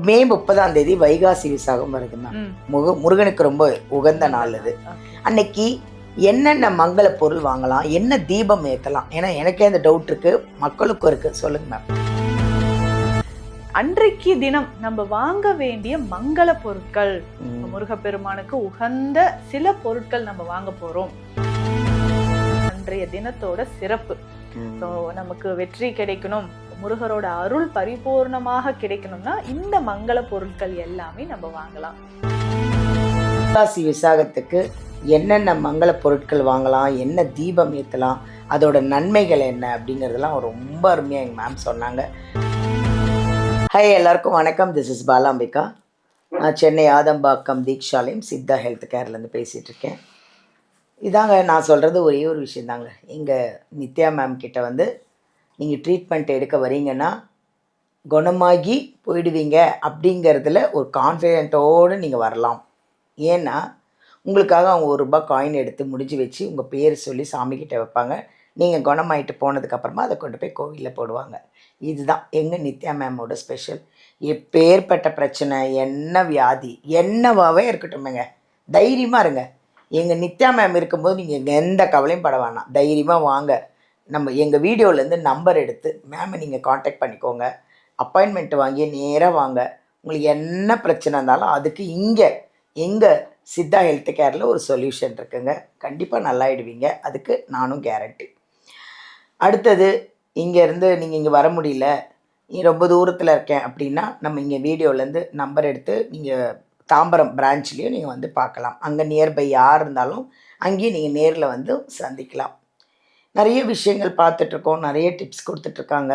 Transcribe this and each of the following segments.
மே 30ஆம் தேதி வைகாசி விசாகம் வருதுன்னா முருகனுக்கு ரொம்ப உகந்த நாள் அது. அன்னைக்கு என்னென்ன மங்கள பொருள் வாங்கலாம், என்ன தீபம் ஏற்றலாம்? ஏன்னா எனக்கே அந்த டவுட் இருக்கு, மக்களுக்கும் இருக்கு. சொல்லுங்க மேம். அன்றைக்கு தினம் நம்ம வாங்க வேண்டிய மங்கள பொருட்கள், முருகப்பெருமானுக்கு உகந்த சில பொருட்கள் நம்ம வாங்க போறோம். அன்றைய தினத்தோட சிறப்பு, நமக்கு வெற்றி கிடைக்கணும், முருகரோட அருள் பரிபூர்ணமாக கிடைக்கணும்னா இந்த மங்கள பொருட்கள் எல்லாமே நம்ம வாங்கலாம். வைகாசி விசாகத்துக்கு என்னென்ன மங்கள பொருட்கள் வாங்கலாம், என்ன தீபம் ஏற்றலாம், அதோட நன்மைகள் என்ன அப்படிங்கிறதெல்லாம் ரொம்ப அருமையாக எங்கள் மேம் சொன்னாங்க. ஹாய், எல்லாருக்கும் வணக்கம். This is Balambika. நான் சென்னை ஆதம்பாக்கம் தீக்ஷாலயம் சித்தா ஹெல்த் கேர்லேருந்து பேசிகிட்டு இருக்கேன். இதாங்க நான் சொல்கிறது ஒரே ஒரு விஷயந்தாங்க. எங்கள் நித்யா மேம் கிட்ட வந்து நீங்கள் ட்ரீட்மெண்ட் எடுக்க வரீங்கன்னா குணமாகி போயிடுவீங்க அப்படிங்கிறதுல ஒரு கான்ஃபிடென்ட்டோடு நீங்கள் வரலாம். ஏன்னா உங்களுக்காக அவங்க ₹1 காயின் எடுத்து முடிஞ்சு வச்சு உங்கள் பேர் சொல்லி சாமிக்கிட்ட வைப்பாங்க. நீங்கள் குணமாயிட்டு போனதுக்கப்புறமா அதை கொண்டு போய் கோவிலில் போடுவாங்க. இதுதான் எங்கள் நித்யா மேமோட ஸ்பெஷல். எப்பேற்பட்ட பிரச்சனை, என்ன வியாதி, என்னவாகவே இருக்கட்டுமேங்க, தைரியமாக இருங்க. எங்கள் நித்யா மேம் இருக்கும்போது நீங்கள் எந்த கவலையும் பட வேணாம். தைரியமாக வாங்க. நம்ம எங்கள் வீடியோலேருந்து நம்பர் எடுத்து மேமை நீங்கள் காண்டாக்ட் பண்ணிக்கோங்க. அப்பாயின்மெண்ட் வாங்கி நேராக வாங்க. உங்களுக்கு என்ன பிரச்சனை இருந்தாலும் அதுக்கு இங்கே எங்கள் சித்தா ஹெல்த் கேரில் ஒரு சொல்யூஷன் இருக்குங்க. கண்டிப்பாக நல்லாயிடுவீங்க, அதுக்கு நானும் கேரண்டி. அடுத்தது, இங்கேருந்து நீங்கள் இங்கே வர முடியல, ரொம்ப தூரத்தில் இருக்கேன் அப்படின்னா நம்ம இங்கே வீடியோலேருந்து நம்பர் எடுத்து நீங்கள் தாம்பரம் பிரான்ச்லேயும் நீங்கள் வந்து பார்க்கலாம். அங்கே நியர்பை யார் இருந்தாலும் அங்கேயும் நீங்கள் நேரில் வந்து சந்திக்கலாம். நிறைய விஷயங்கள் பார்த்துட்ருக்கோம், நிறைய டிப்ஸ் கொடுத்துட்ருக்காங்க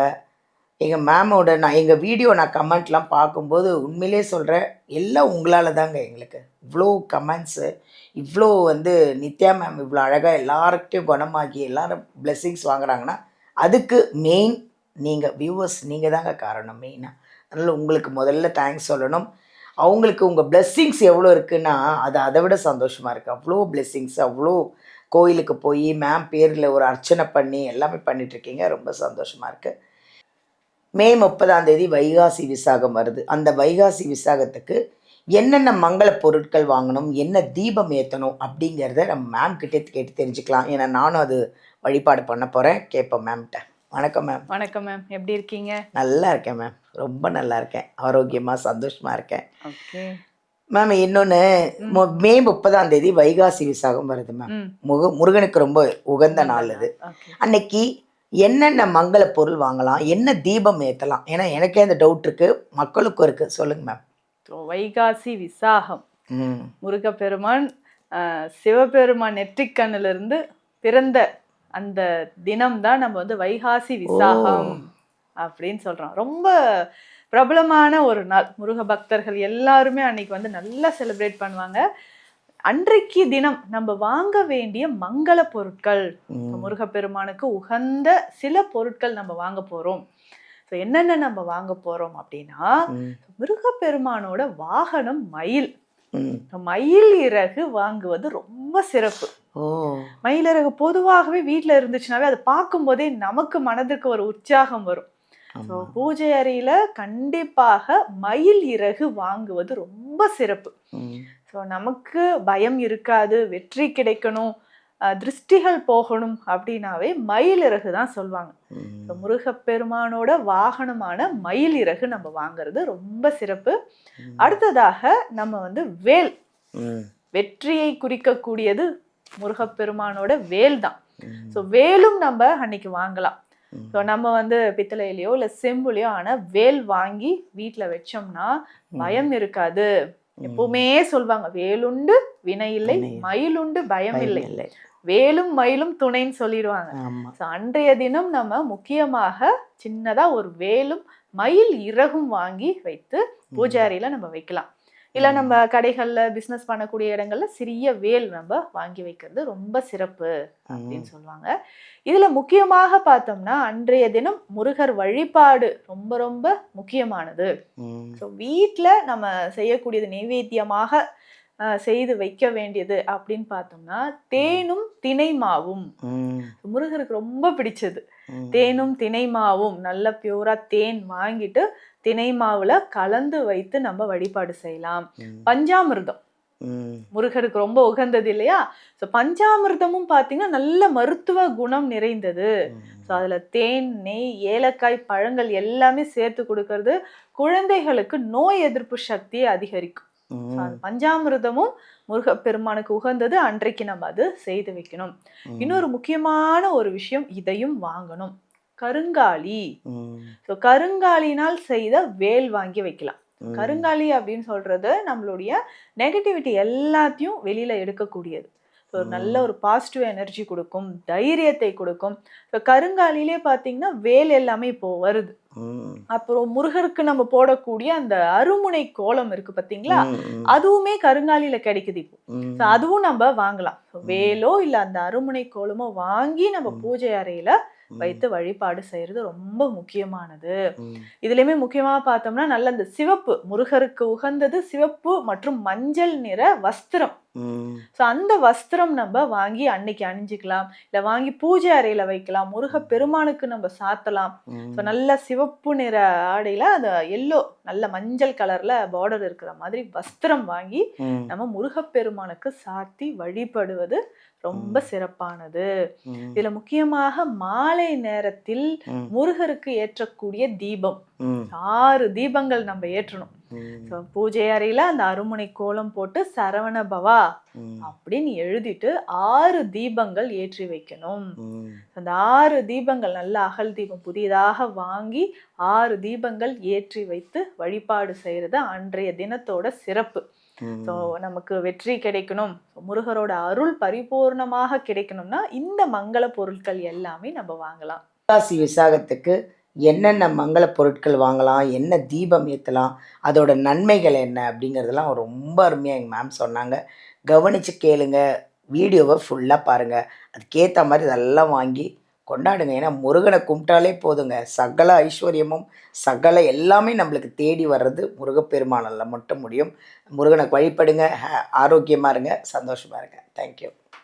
எங்கள் மேமோட. எங்கள் வீடியோ கமெண்ட்லாம் பார்க்கும்போது உண்மையிலே சொல்கிறேன், எல்லாம் உங்களால் தாங்க. எங்களுக்கு இவ்வளோ கமெண்ட்ஸு, இவ்வளோ வந்து நித்யா மேம் இவ்வளோ அழகாக எல்லார்கிட்டையும் குணமாகி எல்லோரும் பிளெஸ்ஸிங்ஸ் வாங்குறாங்கன்னா அதுக்கு மெயின் நீங்கள் வியூவர்ஸ், நீங்கள் தாங்க காரணம் மெயினாக. அதனால் உங்களுக்கு முதல்ல தேங்க்ஸ் சொல்லணும். அவங்களுக்கு உங்கள் பிளெஸ்ஸிங்ஸ் எவ்வளோ இருக்குன்னா அது அதை விட சந்தோஷமாக இருக்குது. அவ்வளோ பிளெஸ்ஸிங்ஸ், அவ்வளோ கோயிலுக்கு போய் மேம் பேரில் ஒரு அர்ச்சனை பண்ணி எல்லாமே பண்ணிகிட்ருக்கீங்க. ரொம்ப சந்தோஷமாக இருக்குது. மே 30ஆம் தேதி வைகாசி விசாகம் வருது. அந்த வைகாசி விசாகத்துக்கு என்னென்ன மங்கள பொருட்கள் வாங்கணும், என்ன தீபம் ஏற்றணும் அப்படிங்கிறத நம்ம மேம் கிட்டே கேட்டு தெரிஞ்சுக்கலாம். ஏன்னா நானும் அது வழிபாடு பண்ண போகிறேன். கேட்போம் மேம்கிட்ட. வணக்கம் மேம். வணக்கம் மேம், எப்படி இருக்கீங்க? நல்லா இருக்கேன் மேம், ரொம்ப நல்லா இருக்கேன், ஆரோக்கியமாக சந்தோஷமாக இருக்கேன். ஓகே மேம், இன்னொன்று, மே 30ஆம் தேதி வைகாசி விசாகம் வருது மேம். முருகனுக்கு ரொம்ப உகந்த நாள் அது. அன்னைக்கு என்னென்ன மங்கள பொருள் வாங்கலாம், என்ன தீபம் ஏற்றலாம்? ஏன்னா எனக்கே அந்த டவுட் இருக்கு, மக்களுக்கும் இருக்கு. சொல்லுங்க மேம். வைகாசி விசாகம், முருகப்பெருமான் சிவபெருமான் நெற்றிக்கண்ணிலிருந்து பிறந்த அந்த தினம் தான் நம்ம வந்து வைகாசி விசாகம் அப்படின்னு சொல்றோம். ரொம்ப பிரபலமான ஒரு நாள். முருக பக்தர்கள் எல்லாருமே அன்னைக்கு வந்து நல்லா செலிப்ரேட் பண்ணுவாங்க. அன்றைக்கு தினம் நம்ம வாங்க வேண்டிய மங்கள பொருட்கள், முருகப்பெருமானுக்கு உகந்த சில பொருட்கள் நம்ம வாங்க போறோம். ஸோ என்னென்ன நம்ம வாங்க போறோம் அப்படின்னா, முருகப்பெருமானோட வாகனம் மயில். மயில் இறகு வாங்குவது ரொம்ப சிறப்பு. மயில் இறகு பொதுவாகவே வீட்டில் இருந்துச்சுனாவே அதை பார்க்கும்போதே நமக்கு மனதுக்கு ஒரு உற்சாகம் வரும். ஸோ பூஜை அறையில கண்டிப்பாக மயில் இறகு வாங்குவது ரொம்ப சிறப்பு. ஸோ நமக்கு பயம் இருக்காது, வெற்றி கிடைக்கணும், திருஷ்டிகள் போகணும் அப்படின்னாவே மயில் இறகு தான் சொல்லுவாங்க. ஸோ முருகப்பெருமானோட வாகனமான மயில் இறகு நம்ம வாங்குறது ரொம்ப சிறப்பு. அடுத்ததாக நம்ம வந்து வேல், வெற்றியை குறிக்கக்கூடியது முருகப்பெருமானோட வேல் தான். ஸோ வேலும் நம்ம அன்னைக்கு வாங்கலாம். ஸோ நம்ம வந்து பித்தளையிலையோ இல்லை செம்புலையோ ஆனால் வேல் வாங்கி வீட்டில் வச்சோம்னா பயம் இருக்காது. எப்பவுமே சொல்லுவாங்க, வேலுண்டு வினை இல்லை, மயிலுண்டு பயம் இல்லை, வேலும் மயிலும் துணைன்னு சொல்லிடுவாங்க. ஸோ அன்றைய தினம் நம்ம முக்கியமாக சின்னதா ஒரு வேலும் மயில் இறகும் வாங்கி வைத்து பூஜை அறையில நம்ம வைக்கலாம். இல்லை நம்ம கடைகளில் பிஸ்னஸ் பண்ணக்கூடிய இடங்கள்ல சிறிய வேல் நம்ம வாங்கி வைக்கிறது ரொம்ப சிறப்பு அப்படின்னு சொல்லுவாங்க. இதுல முக்கியமாக பார்த்தோம்னா அன்றைய தினம் முருகர் வழிபாடு ரொம்ப ரொம்ப முக்கியமானது. ஸோ வீட்டில் நம்ம செய்யக்கூடியது நைவேத்தியமாக செய்து வைக்க வேண்டியது அப்படின்னு பார்த்தோம்னா தேனும் திணை மாவும். முருகருக்கு ரொம்ப பிடிச்சது தேனும் திணை மாவும். நல்ல பியூரா தேன் வாங்கிட்டு திணை மாவுல கலந்து வைத்து நம்ம வழிபாடு செய்யலாம். பஞ்சாமிர்தம் முருகருக்கு ரொம்ப உகந்தது இல்லையா? ஸோ பஞ்சாமிர்தமும் பார்த்தீங்கன்னா நல்ல மருத்துவ குணம் நிறைந்தது. ஸோ அதில் தேன், நெய், ஏலக்காய், பழங்கள் எல்லாமே சேர்த்து கொடுக்கறது குழந்தைகளுக்கு நோய் எதிர்ப்பு சக்தியை அதிகரிக்கும். அது பஞ்சாமிர்தமும் முருகப்பெருமானுக்கு உகந்தது. அன்றைக்கு நம்ம அது செய்து வைக்கணும். இன்னொரு முக்கியமான ஒரு விஷயம், இதையும் வாங்கணும், கருங்காலி. ஸோ கருங்காலினால் செய்த வேல் வாங்கி வைக்கலாம். கருங்காலி அப்படின்னு சொல்றது நம்மளுடைய நெகட்டிவிட்டி எல்லாத்தையும் வெளியில எடுக்கக்கூடியது. ஸோ நல்ல ஒரு பாசிட்டிவ் எனர்ஜி கொடுக்கும், தைரியத்தை கொடுக்கும். ஸோ கருங்காலிலே பார்த்தீங்கன்னா வேல் எல்லாமே இப்போ வருது. அப்புறம் முருகருக்கு நம்ம போடக்கூடிய அந்த அருமுனை கோலம் இருக்கு பார்த்தீங்களா, அதுவுமே கருங்காலியில கிடைக்குது இப்போ. ஸோ அதுவும் நம்ம வாங்கலாம். வேலோ இல்லை அந்த அருமுனை கோலமோ வாங்கி நம்ம பூஜை அறையில வைத்து வழிபாடு செய்யறது ரொம்ப முக்கியமானது. இதுலயுமே முக்கியமா பார்த்தோம்னா நல்ல இந்த சிவப்பு, முருகருக்கு உகந்தது சிவப்பு மற்றும் மஞ்சள் நிற வஸ்திரம். ஸோ அந்த வஸ்திரம் நம்ம வாங்கி அன்னைக்கு அணிஞ்சிக்கலாம், இல்லை வாங்கி பூஜை அறையில வைக்கலாம், முருக பெருமானுக்கு நம்ம சாத்தலாம். ஸோ நல்ல சிவப்பு நிற ஆடையில அந்த எல்லோ நல்ல மஞ்சள் கலர்ல பார்டர் இருக்கிற மாதிரி வஸ்திரம் வாங்கி நம்ம முருகப்பெருமானுக்கு சாத்தி வழிபடுவது ரொம்ப சிறப்பானது. இதுல முக்கியமாக மாலை நேரத்தில் முருகருக்கு ஏற்றக்கூடிய தீபம், 6 தீபங்கள் நம்ம ஏற்றணும். பூஜை அறையில அந்த அருமுனை கோலம் போட்டு சரவண பவா அப்படின்னு எழுதிட்டு 6 தீபங்கள் ஏற்றி வைக்கணும். அந்த 6 தீபங்கள் நல்ல அகல் தீபம் புதியதாக வாங்கி 6 தீபங்கள் ஏற்றி வைத்து வழிபாடு செய்யறது அன்றைய தினத்தோட சிறப்பு. ஸோ நமக்கு வெற்றி கிடைக்கணும், முருகரோட அருள் பரிபூர்ணமாக கிடைக்கணும்னா இந்த மங்கள பொருட்கள் எல்லாமே நம்ம வாங்கலாம். வைகாசி விசாகத்துக்கு என்னென்ன மங்கள பொருட்கள் வாங்கலாம், என்ன தீபம் ஏற்றலாம், அதோட நன்மைகள் என்ன அப்படிங்கிறதெல்லாம் ரொம்ப அருமையாக எங்கள் மேம் சொன்னாங்க. கவனித்து கேளுங்க, வீடியோவை ஃபுல்லாக பாருங்கள், அதுக்கேற்ற மாதிரி இதெல்லாம் வாங்கி கொண்டாடுங்க. ஏன்னா முருகனை கும்பிட்டாலே போதுங்க, சகல ஐஸ்வர்யமும் சகல எல்லாமே நம்மளுக்கு தேடி வர்றது முருகப்பெருமானால் மட்டும் முடியும். முருகனை வழிபடுங்க, ஆரோக்கியமாக இருங்க, சந்தோஷமாக இருங்க. தேங்க்யூ.